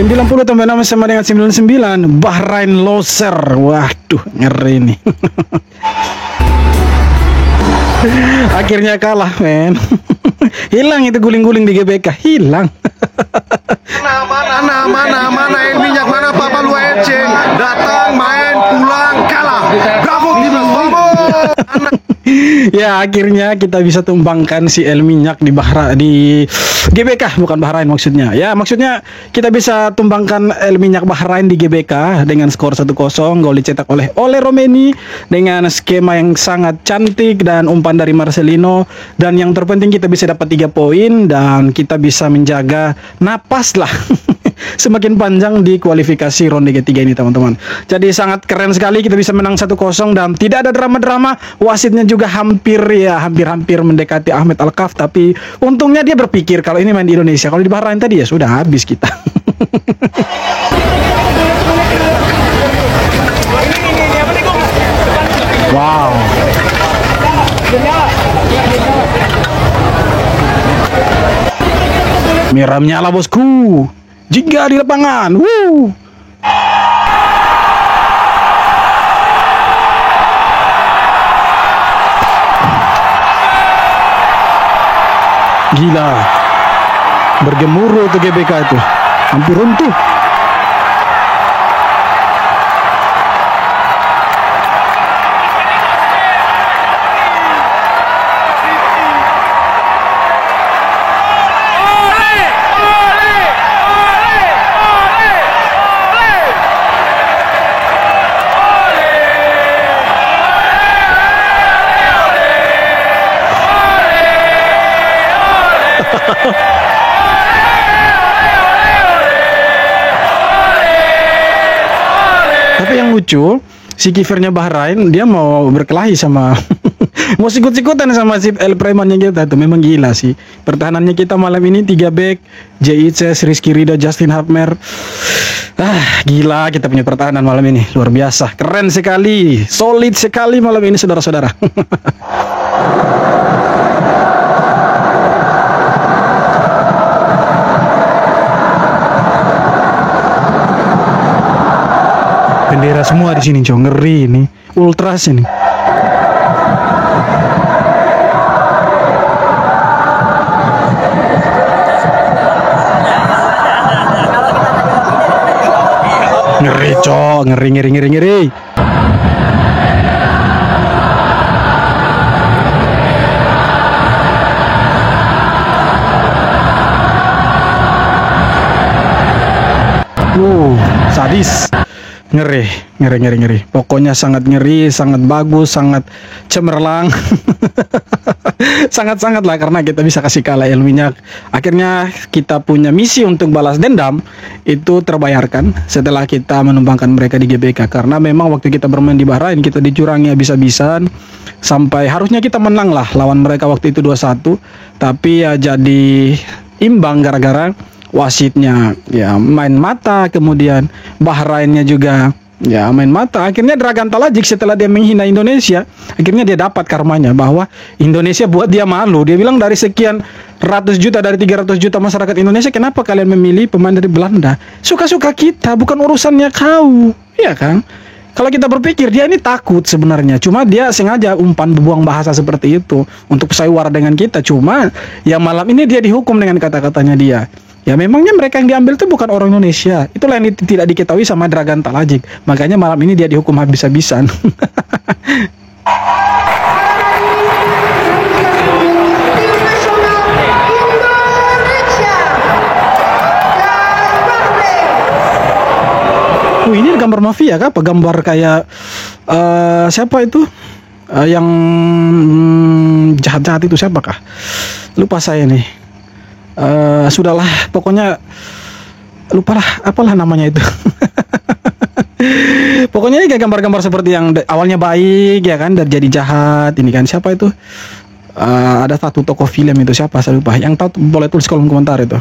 90 tambah 6 sama dengan 99. Bahrain loser. Waduh, ngeri nih. Akhirnya kalah, men. Hilang itu guling-guling di GBK, hilang. Mana El Minyak, mana Papa Lu FC, datang main pulang kalah. Bravo Timnas, bravo. Ya, akhirnya kita bisa tumbangkan si El Minyak di GBK, bukan Bahrain maksudnya. Ya, maksudnya kita bisa tumbangkan El Minyak Bahrain di GBK dengan skor 1-0. Gol dicetak oleh Romeni dengan skema yang sangat cantik dan umpan dari Marcelino, dan yang terpenting kita bisa dapat 3 poin dan kita bisa menjaga napas lah. Semakin panjang di kualifikasi ronde ketiga ini, teman-teman. Jadi sangat keren sekali kita bisa menang 1-0 dan tidak ada drama-drama. Wasitnya juga hampir mendekati Ahmed Alkaf, tapi untungnya dia berpikir kalau ini main di Indonesia. Kalau di Bahrain tadi ya sudah habis kita. Wow. Merah menyala, bosku. Jika di lapangan, gila, bergemuruh tuh GBK itu, hampir runtuh. Tapi yang lucu, si kipernya Bahrain dia mau berkelahi sama mau sikut-sikutan sama si El Premannya kita tuh. Memang gila sih. Pertahanannya kita malam ini 3 back, JIC, Rizky Ridho, Justin Hapmer. Gila kita punya pertahanan malam ini. Luar biasa. Keren sekali. Solid sekali malam ini, saudara-saudara. Bendera semua di sini, Cong. Ngeri ini. Ultras ini. Ngeri, Cok. Ngeri. Sadis. Ngeri. Pokoknya sangat ngeri, sangat bagus, sangat cemerlang. Sangat-sangat lah, karena kita bisa kasih kalah El Minyak. Akhirnya kita punya misi untuk balas dendam itu terbayarkan setelah kita menumbangkan mereka di GBK. Karena memang waktu kita bermain di Bahrain kita dicurangi habis-habisan, sampai harusnya kita menang lah lawan mereka waktu itu 2-1. Tapi ya jadi imbang gara-gara wasitnya ya main mata, kemudian Bahrainnya juga ya main mata. Akhirnya Dragan Talajic setelah dia menghina Indonesia, akhirnya dia dapat karmanya bahwa Indonesia buat dia malu. Dia bilang dari sekian ratus juta, dari 300 juta masyarakat Indonesia, kenapa kalian memilih pemain dari Belanda? Suka-suka kita, bukan urusannya kau, ya kan? Kalau kita berpikir dia ini takut sebenarnya, cuma dia sengaja umpan buang bahasa seperti itu untuk sayuara dengan kita. Cuma ya malam ini dia dihukum dengan kata-katanya dia. Ya memangnya mereka yang diambil itu bukan orang Indonesia. Itulah yang tidak diketahui sama Dragan Talajic. Makanya malam ini dia dihukum habis-habisan. Ini gambar mafia kah? Apa gambar kayak siapa itu? Yang jahat-jahat itu siapakah? Lupa saya nih. Sudahlah, pokoknya lupalah apalah namanya itu. Pokoknya ini kayak gambar-gambar seperti yang awalnya baik ya kan, dan jadi jahat. Ini kan siapa itu? Ada satu tokoh film itu, siapa saya lupa. Yang tahu boleh tulis kolom komentar itu.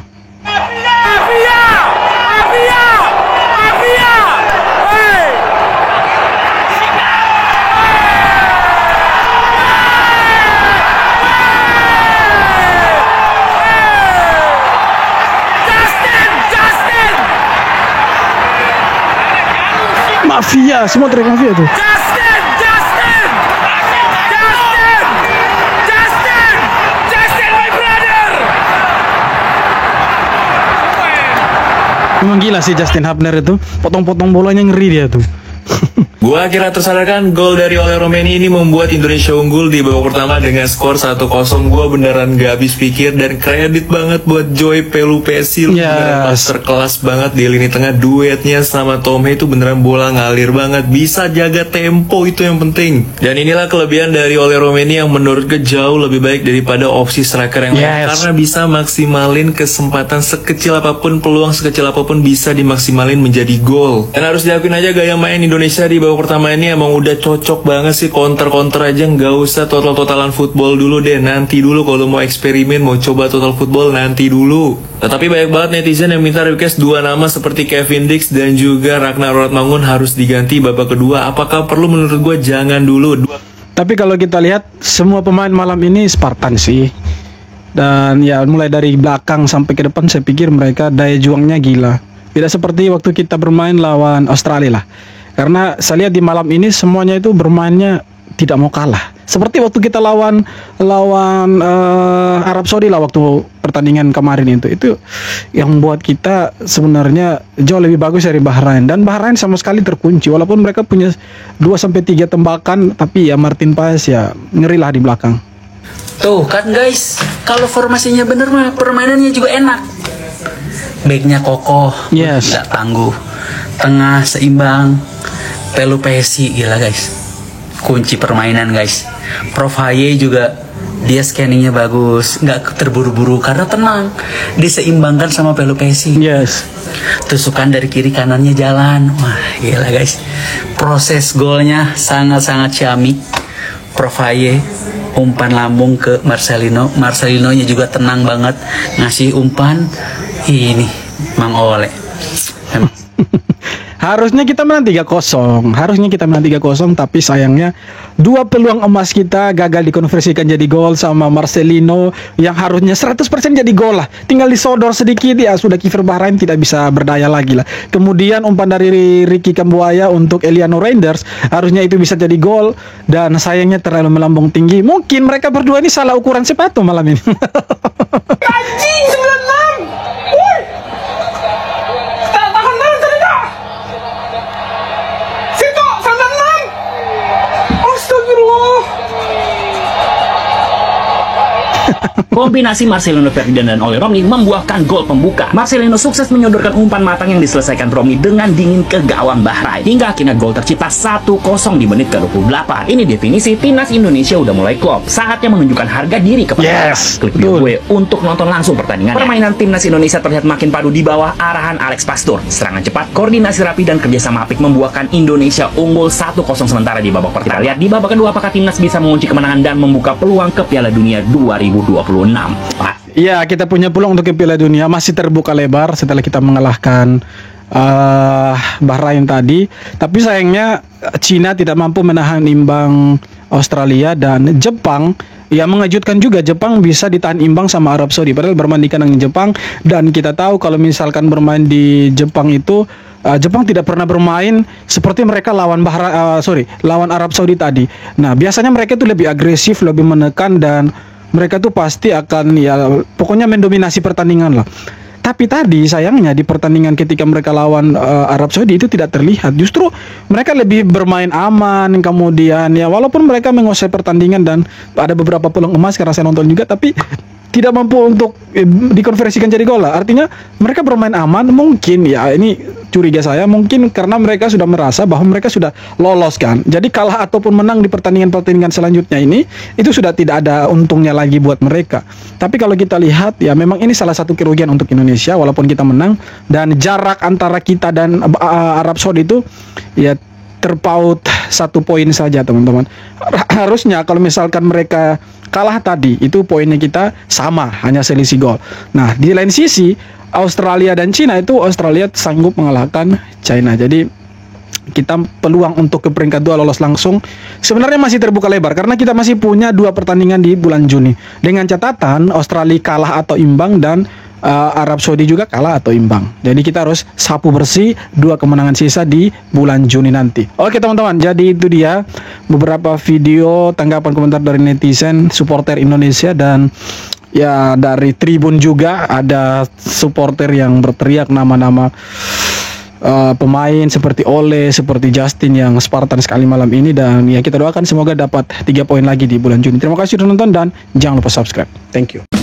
mafia, semua teriak mafia tuh. Memang gila sih Justin Hubner itu, potong-potong bolanya ngeri dia tuh. Gua akhirnya tersadarkan gol dari Ole Romeni ini membuat Indonesia unggul di babak pertama dengan skor 1-0. Gua beneran gak habis pikir dan kredit banget buat Joy Pelupesi. Beneran masterclass banget di lini tengah. Duetnya sama Tomhe itu beneran bola ngalir banget. Bisa jaga tempo, itu yang penting. Dan inilah kelebihan dari Ole Romeni yang menurut gue jauh lebih baik daripada opsi striker yang lain. Karena bisa maksimalin kesempatan sekecil apapun, peluang sekecil apapun bisa dimaksimalin menjadi gol. Dan harus diakuin aja gaya main Indonesia di babak pertama ini emang udah cocok banget sih. Counter aja, nggak usah total-totalan football dulu deh. Nanti dulu kalau mau eksperimen, mau coba total football nanti dulu. Tetapi banyak banget netizen yang minta request dua nama seperti Kevin Dix dan juga Ragnar Rotmangun harus diganti babak kedua. Apakah perlu? Menurut gue jangan dulu. Tapi kalau kita lihat semua pemain malam ini Spartan sih. Dan ya mulai dari belakang sampai ke depan saya pikir mereka daya juangnya gila. Tidak seperti waktu kita bermain lawan Australia lah. Karena saya lihat di malam ini semuanya itu bermainnya tidak mau kalah. Seperti waktu kita lawan Arab Saudi lah waktu pertandingan kemarin itu yang membuat kita sebenarnya jauh lebih bagus dari Bahrain. Dan Bahrain sama sekali terkunci walaupun mereka punya 2-3 tembakan, tapi ya Martin Paes ya ngerilah di belakang. Tuh kan guys, kalau formasinya bener mah permainannya juga enak. Backnya kokoh, nggak tangguh. Tengah seimbang, Pelupesi gila guys. Kunci permainan guys. Prof Haye juga dia scanningnya bagus, nggak terburu-buru karena tenang. Diseimbangkan sama Pelupesi. Tusukan dari kiri kanannya jalan. Wah gila guys. Proses golnya sangat-sangat ciamik. Prof Haye umpan lambung ke Marcelino. Marcelino-nya juga tenang banget ngasih umpan. Ini Mang Ole. Harusnya kita menang 3-0. Tapi sayangnya dua peluang emas kita gagal dikonversikan jadi gol sama Marcelino yang harusnya 100% jadi gol lah. Tinggal disodor sedikit ya sudah kiper Bahrain tidak bisa berdaya lagi lah. Kemudian umpan dari Ricky Kambuaya untuk Eliano Reinders harusnya itu bisa jadi gol dan sayangnya terlalu melambung tinggi. Mungkin mereka berdua ini salah ukuran sepatu malam ini. Anjing 96. Woi. Tahan tidak. Situ 96. Astagfirullah. Kombinasi Marcelino Ferdinand dan Ole Romni membuahkan gol pembuka. Marcelino sukses menyodorkan umpan matang yang diselesaikan Romni dengan dingin ke gawang Bahrain. Hingga akhirnya gol tercipta 1-0 di menit ke-28. Ini definisi timnas Indonesia udah mulai klop. Saatnya menunjukkan harga diri kepada klik video gue untuk nonton langsung pertandingan. Permainan timnas Indonesia terlihat makin padu di bawah arahan Alex Pastur. Serangan cepat, koordinasi rapi dan kerjasama apik membuahkan Indonesia unggul 1-0 sementara di babak pertama. Kita lihat di babak kedua apakah timnas bisa mengunci kemenangan dan membuka peluang ke Piala Dunia 2026. Ya, kita punya peluang untuk ke Piala Dunia masih terbuka lebar setelah kita mengalahkan Bahrain tadi. Tapi sayangnya Cina tidak mampu menahan imbang Australia dan Jepang. Ya mengejutkan juga, Jepang bisa ditahan imbang sama Arab Saudi padahal bermain di kandang Jepang. Dan kita tahu kalau misalkan bermain di Jepang itu Jepang tidak pernah bermain seperti mereka lawan lawan Arab Saudi tadi. Nah biasanya mereka itu lebih agresif, lebih menekan dan mereka tuh pasti akan ya pokoknya mendominasi pertandingan lah. Tapi tadi sayangnya di pertandingan ketika mereka lawan Arab Saudi itu tidak terlihat. Justru mereka lebih bermain aman, kemudian ya walaupun mereka menguasai pertandingan dan ada beberapa peluang emas karena saya nonton juga, tapi tidak mampu untuk dikonversikan jadi gol lah. Artinya mereka bermain aman, mungkin ya ini curiga saya mungkin karena mereka sudah merasa bahwa mereka sudah lolos kan. Jadi kalah ataupun menang di pertandingan-pertandingan selanjutnya ini itu sudah tidak ada untungnya lagi buat mereka. Tapi kalau kita lihat ya memang ini salah satu kerugian untuk Indonesia walaupun kita menang dan jarak antara kita dan Arab Saudi itu ya terpaut 1 poin saja teman-teman. Harusnya kalau misalkan mereka kalah tadi itu poinnya kita sama, hanya selisih gol. Nah di lain sisi Australia dan Cina itu Australia sanggup mengalahkan China. Jadi kita peluang untuk ke peringkat 2 lolos langsung sebenarnya masih terbuka lebar karena kita masih punya 2 pertandingan di bulan Juni. Dengan catatan Australia kalah atau imbang dan Arab Saudi juga kalah atau imbang. Jadi kita harus sapu bersih 2 kemenangan sisa di bulan Juni nanti. Oke teman-teman, jadi itu dia beberapa video tanggapan komentar dari netizen supporter Indonesia, dan ya dari Tribun juga ada supporter yang berteriak nama-nama pemain seperti Ole, seperti Justin yang Spartan sekali malam ini, dan ya kita doakan semoga dapat 3 poin lagi di bulan Juni. Terima kasih sudah nonton dan jangan lupa subscribe. Thank you.